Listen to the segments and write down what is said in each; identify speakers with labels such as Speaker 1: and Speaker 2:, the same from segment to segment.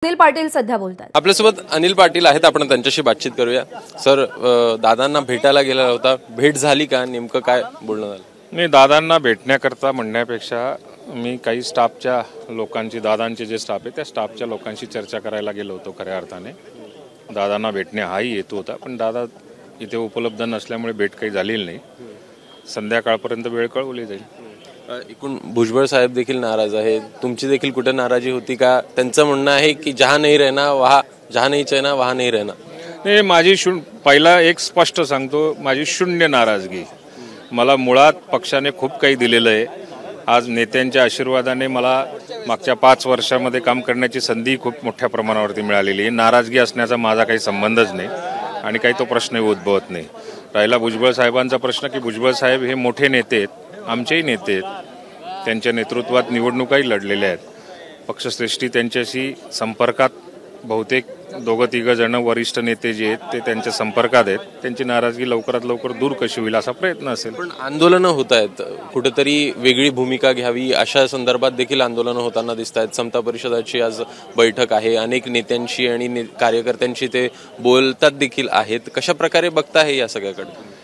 Speaker 1: अनिल पाटील सध्या बोलतात।
Speaker 2: आपल्यासोबत अनिल पाटील आहेत, आपण त्यांच्याशी बातचीत करूया। सर, दादांना भेटायला गेला होता, भेट झाली का? नेमकं काय बोलणं झालं?
Speaker 3: मी दादांना भेटण्याकरता म्हणण्यापेक्षा मी काही स्टाफच्या लोकांची, दादांचे जे स्टाफ आहे त्या स्टाफच्या लोकांशी चर्चा करायला गेलो होतो। खऱ्या अर्थाने दादांना भेटणे हाही हेतू होता, पण दादा इथे उपलब्ध नसल्यामुळे भेट काही झालेली नाही। संध्याकाळपर्यंत वेळ कळवली जाईल।
Speaker 2: एकूण भुजबळ साहेब देखील नाराज आहे, तुमची देखील कुठे नाराजी होती का? त्यांचं म्हणणं आहे की जहां नहीं रहना वहां, जहां नहीं चैना वहां नहीं रहना।
Speaker 3: नाही, माझी पहिला एक स्पष्ट सांगतो, माझी शून्य नाराजगी। मला मुळात पक्षाने खूप काही दिलेलं आहे। आज नेत्यांच्या आशीर्वादाने मला मागच्या 5 वर्षामध्ये काम करण्याची संधी खूप मोठ्या प्रमाणावरती मिळालेली आहे। नाराजगी असण्याचा माझा काही संबंधच नाही आणि काही तो प्रश्नही उद्भवत नाही। राहिला भुजबळ साहेबांचा प्रश्न की भुजबळ साहेब हे मोठे नेते आहेत, आमचेही नेते आहेत, त्यांच्या नेतृत्वात निवडणुकाही लढलेल्या आहेत। पक्षश्रेष्ठी त्यांच्याशी संपर्कात, बहुतेक 2-3 जण वरिष्ठ नेते जे आहेत ते त्यांच्या संपर्कात आहेत। त्यांची नाराजगी लवकरात लवकर दूर कशी होईल असा प्रयत्न असेल।
Speaker 2: पण आंदोलनं होत आहेत, कुठेतरी वेगळी भूमिका घ्यावी अशा संदर्भात देखील आंदोलनं होताना दिसत आहेत। समता परिषदाची आज बैठक आहे, अनेक नेत्यांशी आणि कार्यकर्त्यांशी ते बोलतात देखील आहेत। कशा प्रकारे बघताय या सगळ्याकडे?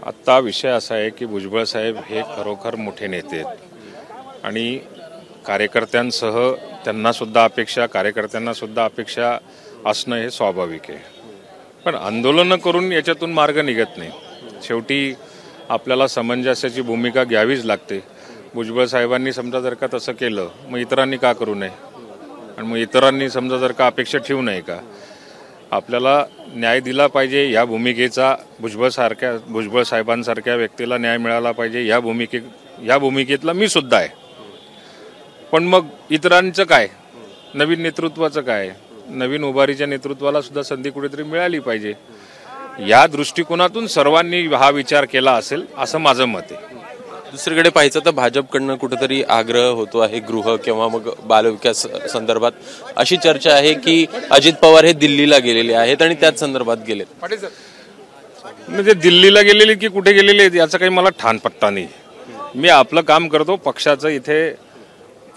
Speaker 3: आत्ता विषय असा आहे की भुजबळ साहेब हे खरोखर मोठे नेते आहेत आणि कार्यकर्त्यांसह त्यांना सुद्धा अपेक्षा, कार्यकर्त्यांना सुद्धा अपेक्षा असणं हे स्वाभाविक आहे। पण आंदोलनं करून याच्यातून मार्ग निघत नाही। शेवटी आपल्याला समंजस्याची भूमिका घ्यावीच लागते। भुजबळ साहेबांनी समजा जर का तसं केलं, मग इतरांनी का करू नये? आणि मग इतरांनी समजा जर का अपेक्षा ठेवू नये का? आपल्याला न्याय दिला पाहिजे या भूमिकेचा, भुजबळ साहेबांसारख्या व्यक्तीला न्याय मिळाला पाहिजे या भूमिकेतला मी सुद्धा आहे। पण मग इतरांचं काय? नवीन नेतृत्वाचं काय? नवीन उभारीच्या नेतृत्वाला सुद्धा संधी कुठेतरी मिळाली पाहिजे। या दृष्टिकोनातून सर्वांनी हा विचार केला असेल असं माझं मत आहे।
Speaker 2: दुसरीकडे पाहायचं तर भाजपकडनं कुठेतरी आग्रह होतो आहे, गृह किंवा मग बालविकास संदर्भात अशी चर्चा आहे की अजित पवार हे दिल्लीला गेलेले आहेत आणि त्याच संदर्भात गेले।
Speaker 3: म्हणजे दिल्लीला गेलेले की कुठे गेलेले याचा काही मला ठाण पत्ता नाही। मी आपलं काम करतो, पक्षाचं इथे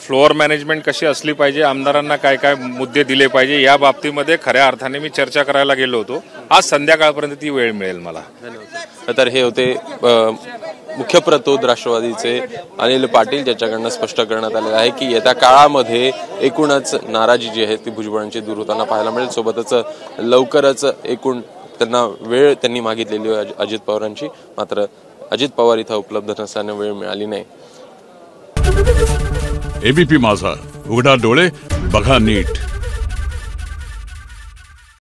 Speaker 3: फ्लोअर मॅनेजमेंट कशी असली पाहिजे, आमदारांना काय काय मुद्दे दिले पाहिजे या बाबतीमध्ये खऱ्या अर्थाने मी चर्चा करायला गेलो होतो। आज संध्याकाळपर्यंत ती वेळ मिळेल मला।
Speaker 2: तर हे होते मुख्य प्रतोद राष्ट्रवादीचे अनिल पाटील, ज्याच्याकडनं स्पष्ट करण्यात आलेलं आहे की येत्या काळामध्ये एकूणच नाराजी जी आहे ती भुजबळांची दूर होताना पाहायला मिळेल। सोबतच लवकरच एकूण त्यांना वेळ त्यांनी मागितलेली अजित पवारांची, मात्र अजित पवार इथं उपलब्ध नसल्याने वेळ मिळाली नाही।
Speaker 4: एबीपी माझा, उघडा डोळे बघा नीट।